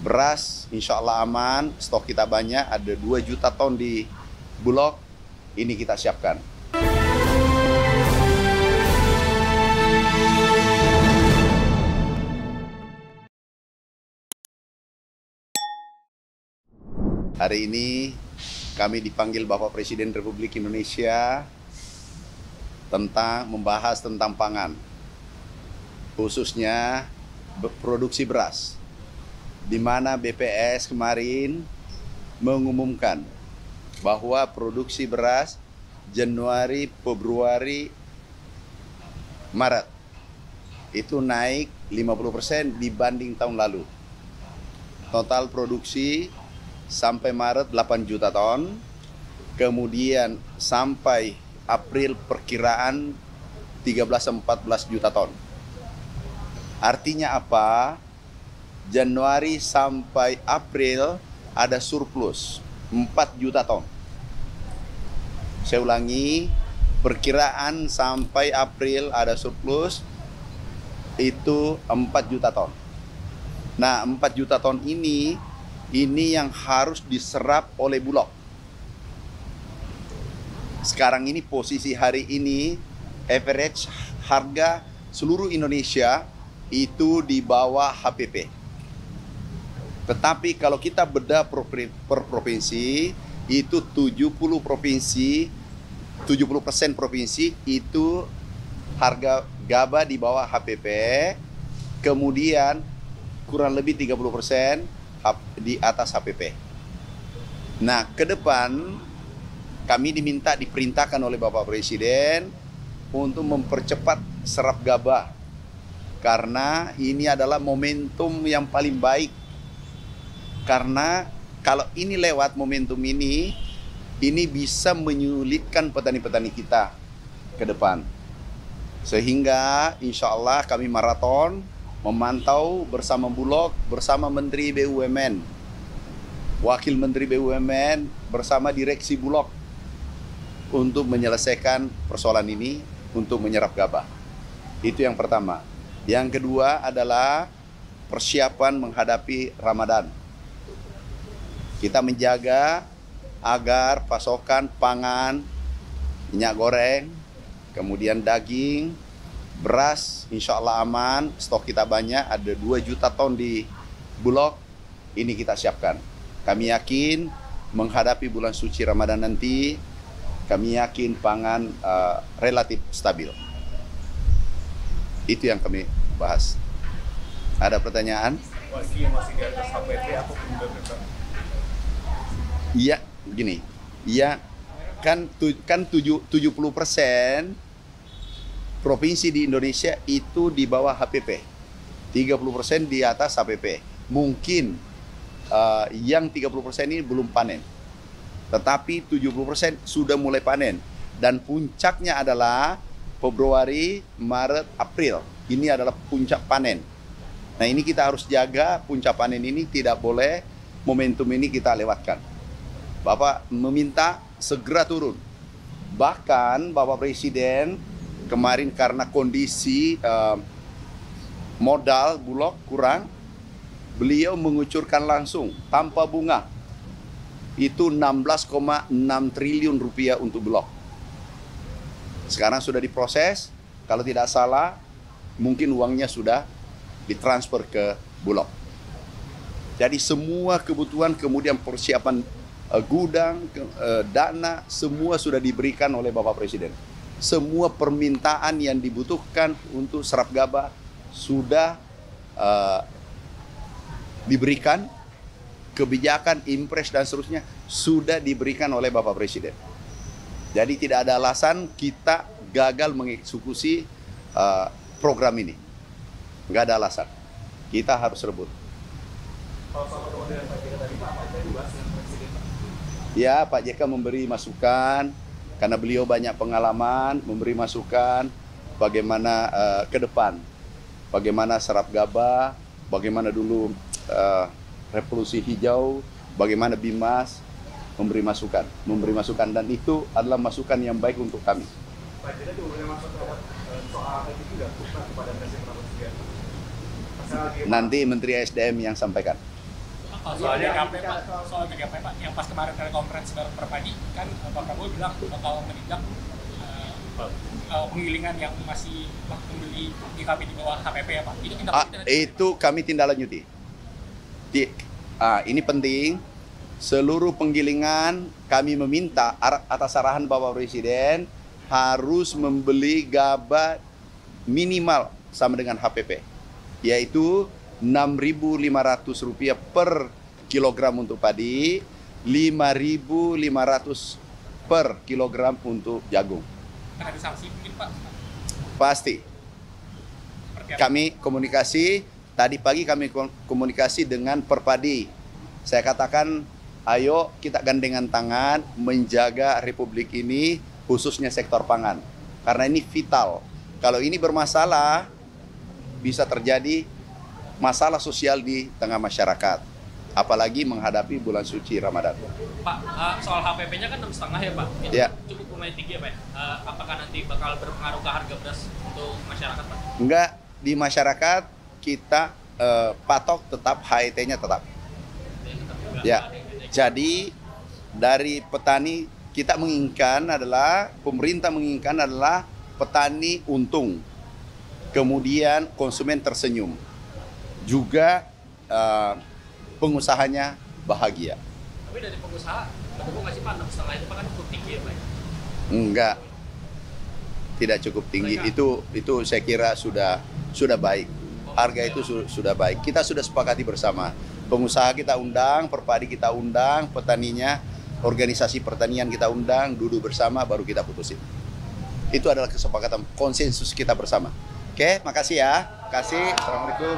Beras insya Allah aman, stok kita banyak, ada 2 juta ton di Bulog, ini kita siapkan. Hari ini kami dipanggil Bapak Presiden Republik Indonesia membahas tentang pangan, khususnya produksi beras, di mana BPS kemarin mengumumkan bahwa produksi beras Januari, Februari, Maret itu naik 50% dibanding tahun lalu. Total produksi sampai Maret 8 juta ton, kemudian sampai April perkiraan 13-14 juta ton. Artinya apa? Januari sampai April ada surplus 4 juta ton. Saya ulangi, perkiraan sampai April ada surplus itu 4 juta ton. Nah, 4 juta ton ini yang harus diserap oleh Bulog. Sekarang ini posisi hari ini average harga seluruh Indonesia itu di bawah HPP. Tetapi kalau kita bedah per provinsi, itu 70% provinsi itu harga gabah di bawah HPP, kemudian kurang lebih 30% di atas HPP. Nah, ke depan kami diperintahkan oleh Bapak Presiden untuk mempercepat serap gabah, karena ini adalah momentum yang paling baik. Karena kalau ini lewat momentum ini bisa menyulitkan petani-petani kita ke depan. Sehingga insya Allah kami maraton memantau bersama Bulog, bersama Menteri BUMN, Wakil Menteri BUMN, bersama Direksi Bulog untuk menyelesaikan persoalan ini, untuk menyerap gabah. Itu yang pertama. Yang kedua adalah persiapan menghadapi Ramadan. Kita menjaga agar pasokan pangan, minyak goreng, kemudian daging, beras insya Allah aman, stok kita banyak, ada 2 juta ton di Bulog, ini kita siapkan. Kami yakin menghadapi bulan suci Ramadan nanti, kami yakin pangan relatif stabil. Itu yang kami bahas. Ada pertanyaan? Masih di atas HPP atau belum? Iya, begini. Iya, kan 70% provinsi di Indonesia itu di bawah HPP. 30% di atas HPP. Mungkin yang 30% ini belum panen. Tetapi 70% sudah mulai panen. Dan puncaknya adalah Februari, Maret, April. Ini adalah puncak panen. Nah, ini kita harus jaga puncak panen ini, tidak boleh momentum ini kita lewatkan. Bapak meminta segera turun. Bahkan Bapak Presiden kemarin karena kondisi modal Bulog kurang, beliau mengucurkan langsung tanpa bunga itu 16,6 triliun rupiah untuk Bulog. Sekarang sudah diproses, kalau tidak salah mungkin uangnya sudah ditransfer ke Bulog. Jadi semua kebutuhan, kemudian persiapan gudang, dana, semua sudah diberikan oleh Bapak Presiden. Semua permintaan yang dibutuhkan untuk serap gabah sudah diberikan. Kebijakan, impres dan seterusnya sudah diberikan oleh Bapak Presiden. Jadi tidak ada alasan kita gagal mengeksekusi program ini. Nggak ada alasan. Kita harus rebut. Ya, Pak JK memberi masukan, karena beliau banyak pengalaman, memberi masukan bagaimana ke depan, bagaimana serap gabah, bagaimana dulu revolusi hijau, bagaimana Bimas, memberi masukan, dan itu adalah masukan yang baik untuk kami. Pak JK juga boleh masuk soal itu tidak kepada Presiden Prabowo Subianto. Nanti Menteri SDM yang sampaikan. Soal DKP Pak, yang pas kemarin telekonferensi bareng Perpadi kan Pak Prabowo bilang bakal menindak penggilingan yang masih membeli DKP di bawah HPP ya Pak. Itu tindak lanjut. Itu kami tindak lanjuti. Ini penting. Seluruh penggilingan kami meminta atas arahan Bapak Presiden harus membeli gabah minimal sama dengan HPP, yaitu Rp6.500 per kilogram untuk padi, Rp5.500 per kilogram untuk jagung. Kan ada sanksi mungkin Pak? Pasti. Kami komunikasi, tadi pagi kami komunikasi dengan Perpadi. Saya katakan, ayo kita gandengan tangan menjaga Republik ini, khususnya sektor pangan. Karena ini vital. Kalau ini bermasalah, bisa terjadi masalah sosial di tengah masyarakat. Apalagi menghadapi bulan suci Ramadan. Pak, soal HPP-nya kan 6,5 ya Pak? Itu ya. Cukup lumayan tinggi ya Pak? Apakah nanti bakal berpengaruh ke harga beras untuk masyarakat Pak? Enggak, di masyarakat kita patok tetap HET-nya tetap. Ya, jadi dari petani kita menginginkan adalah, pemerintah menginginkan adalah petani untung, kemudian konsumen tersenyum, juga pengusahanya bahagia. Tapi dari pengusaha, mendukung nggak sih Pak 6,5 itu Pak kan cukup tinggi ya Pak? Enggak, tidak cukup tinggi. Itu saya kira sudah baik. Harga itu sudah baik. Kita sudah sepakati bersama. Pengusaha kita undang, Perpadi kita undang, petaninya, organisasi pertanian kita undang, duduk bersama baru kita putusin. Itu adalah kesepakatan konsensus kita bersama. Oke, makasih ya. Kasih. Assalamualaikum.